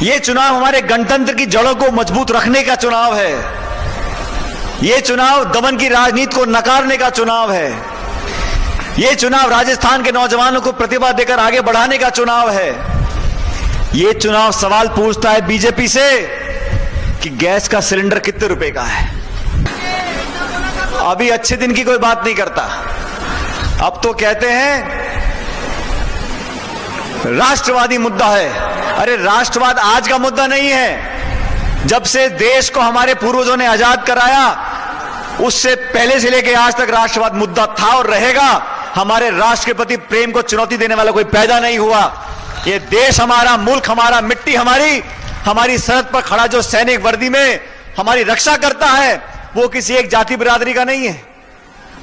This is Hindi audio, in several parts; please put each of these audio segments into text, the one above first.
ये चुनाव हमारे गणतंत्र की जड़ों को मजबूत रखने का चुनाव है। ये चुनाव दमन की राजनीति को नकारने का चुनाव है। ये चुनाव राजस्थान के नौजवानों को प्रतिभा देकर आगे बढ़ाने का चुनाव है। ये चुनाव सवाल पूछता है बीजेपी से कि गैस का सिलेंडर कितने रुपए का है। अभी अच्छे दिन की कोई बात नहीं करता, अब तो कहते हैं राष्ट्रवादी मुद्दा है। अरे राष्ट्रवाद आज का मुद्दा नहीं है। जब से देश को हमारे पूर्वजों ने आजाद कराया उससे पहले से लेकर आज तक राष्ट्रवाद मुद्दा था और रहेगा। हमारे राष्ट्र के प्रति प्रेम को चुनौती देने वाला कोई पैदा नहीं हुआ। ये देश हमारा, मुल्क हमारा, मिट्टी हमारी, हमारी सरहद पर खड़ा जो सैनिक वर्दी में हमारी रक्षा करता है वो किसी एक जाति बिरादरी का नहीं है,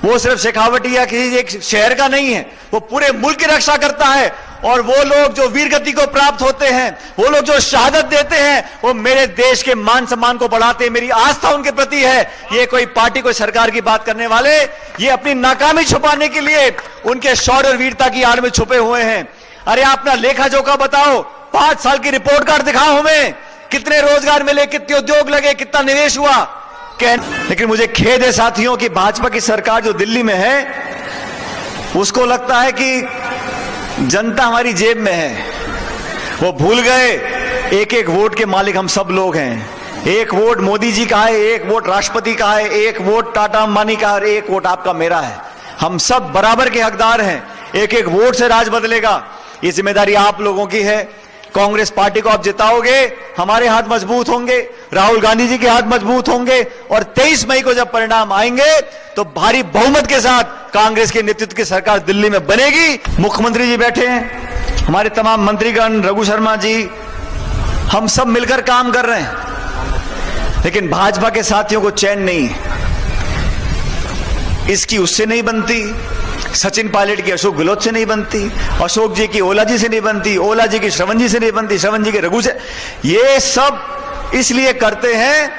वो सिर्फ शेखावटी या किसी एक शहर का नहीं है, वो पूरे मुल्क की रक्षा करता है। और वो लोग जो वीर गति को प्राप्त होते हैं, वो लोग जो शहादत देते हैं, वो मेरे देश के मान सम्मान को बढ़ाते हैं। मेरी आस्था उनके प्रति है। ये कोई पार्टी, कोई सरकार की बात करने वाले ये अपनी नाकामी छुपाने के लिए उनके शौर्य और वीरता की आड़ में छुपे हुए हैं। अरे अपना लेखा जोखा बताओ, 5 साल की रिपोर्ट कार्ड दिखाओ हमें, कितने रोजगार मिले, कितने उद्योग लगे, कितना निवेश हुआ। लेकिन मुझे खेद है साथियों कि भाजपा की सरकार जो दिल्ली में है उसको लगता है कि जनता हमारी जेब में है। वो भूल गए एक एक वोट के मालिक हम सब लोग हैं। एक वोट मोदी जी का है, एक वोट राष्ट्रपति का है, एक वोट टाटा अंबानी का है, एक वोट आपका मेरा है। हम सब बराबर के हकदार हैं। एक एक वोट से राज बदलेगा, ये जिम्मेदारी आप लोगों की है। कांग्रेस पार्टी को आप जिताओगे, हमारे हाथ मजबूत होंगे, राहुल गांधी जी के हाथ मजबूत होंगे और 23 मई को जब परिणाम आएंगे तो भारी बहुमत के साथ कांग्रेस के नेतृत्व की सरकार दिल्ली में बनेगी। मुख्यमंत्री जी बैठे हैं, हमारे तमाम मंत्रीगण, रघु शर्मा जी, हम सब मिलकर काम कर रहे हैं। लेकिन भाजपा के साथियों को चैन नहीं है। इसकी उससे नहीं बनती, सचिन पायलट की अशोक गहलोत से नहीं बनती, अशोक जी की ओला जी से नहीं बनती, ओला जी की श्रवण जी से नहीं बनती, श्रवण जी के रघु से। ये सब इसलिए करते हैं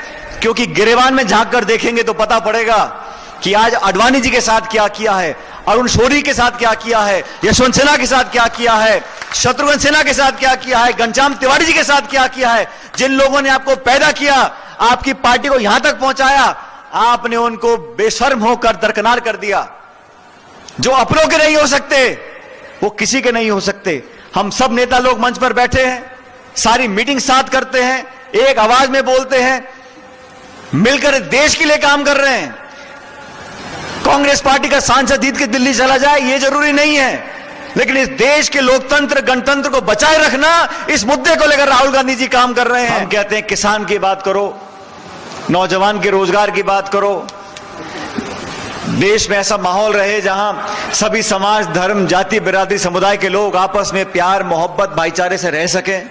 क्योंकि गिरेबान में झांक कर देखेंगे तो पता पड़ेगा कि आज अडवाणी जी के साथ क्या किया है, अरुण शौरी के साथ क्या किया है, यशवंत सिन्हा के साथ क्या किया है, शत्रुघ्न सिन्हा के साथ क्या किया है, घनश्याम तिवारी जी के साथ क्या किया है। जिन लोगों ने आपको पैदा किया, आपकी पार्टी को यहां तक पहुंचाया, आपने उनको बेशर्म होकर दरकिनार कर दिया। जो अपनों के नहीं हो सकते वो किसी के नहीं हो सकते। हम सब नेता लोग मंच पर बैठे हैं, सारी मीटिंग साथ करते हैं, एक आवाज में बोलते हैं, मिलकर देश के लिए काम कर रहे हैं। कांग्रेस पार्टी का सांसद जीत के दिल्ली चला जाए ये जरूरी नहीं है, लेकिन इस देश के लोकतंत्र, गणतंत्र को बचाए रखना, इस मुद्दे को लेकर राहुल गांधी जी काम कर रहे हैं। हम कहते हैं किसान की बात करो, नौजवान के रोजगार की बात करो, देश में ऐसा माहौल रहे जहां सभी समाज, धर्म, जाति, बिरादरी, समुदाय के लोग आपस में प्यार, मोहब्बत, भाईचारे से रह सकें।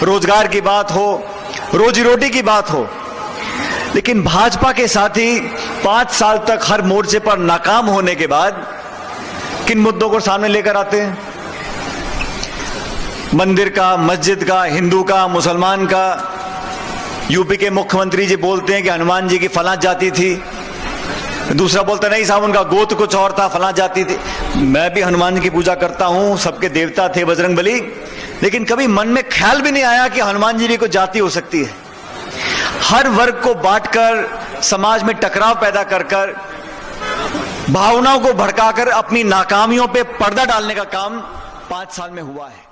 रोजगार की बात हो, रोजी रोटी की बात हो। लेकिन भाजपा के साथी 5 साल तक हर मोर्चे पर नाकाम होने के बाद किन मुद्दों को सामने लेकर आते हैं? मंदिर का, मस्जिद का, हिंदू का, मुसलमान का। यूपी के मुख्यमंत्री जी बोलते हैं कि हनुमान जी की फलां जाति थी, दूसरा बोलता नहीं साहब उनका गोत्र कुछ और था, फलां जाति थी। मैं भी हनुमान जी की पूजा करता हूं, सबके देवता थे बजरंगबली, लेकिन कभी मन में ख्याल भी नहीं आया कि हनुमान जी की कोई जाति हो सकती है। हर वर्ग को बांटकर, समाज में टकराव पैदा कर भावनाओं को भड़काकर अपनी नाकामियों पे पर्दा डालने का काम 5 साल में हुआ है।